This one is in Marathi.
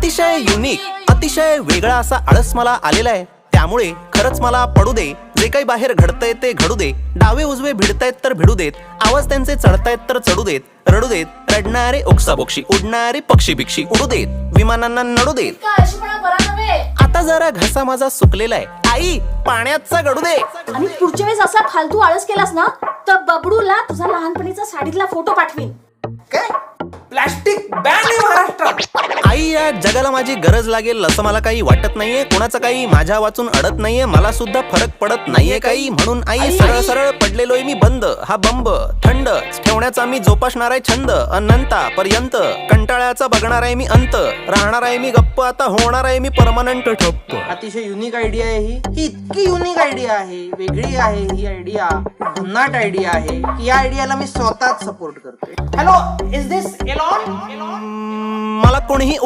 अतिशय युनिक, अतिशय वेगळा असा आळस मला आलेला आहे. त्यामुळे खरंच मला पडू दे, जे काही बाहेर घडतंय ते घडू दे. डावे उजवे भिडतायत तर भिडू देत, आवाज त्यांचे चढतायत तर चढू देत. रडू देत रडणारे ओक्साबोक्षी, उडणारे पक्षी बिक्षी उडू देत, विमानांना नडू देत. आता जरा घसा माझा सुकलेला आहे, आई पाण्याचा गडू दे. आणि पुढच्या वेळेस असा फालतू आळस केलास ना तर बबडूला तुझा लहानपणीचा साडीतला फोटो पाठवीन. काय प्लास्टिक बॅन आहे महाराष्ट्रात. आई या जगाला माझी गरज लागेल असं मला काही वाटत नाहीये. कोणाचं काही माझ्या वाचून अडत नाहीये, मला सुद्धा फरक पडत नाहीये काही. म्हणून आई सरळ सरळ पडलेलोय मी बंद. हा बंब थंड ठेवण्याचा मी जोपासणार आहे छंद. अनंतापर्यंत कंटाळ्याचा बघणार आहे मी अंत. राहणार आहे मी गप्प, आता होणार आहे मी परमनंट ठप्प. अतिशय युनिक आयडिया आहे ही इतकी युनिक आयडिया आहे, वेगळी आहे ही आयडिया, भन्नाट आयडिया आहे की या आयडियाला मी स्वतःच सपोर्ट करते. Hello, is this Elon? मला कोणीही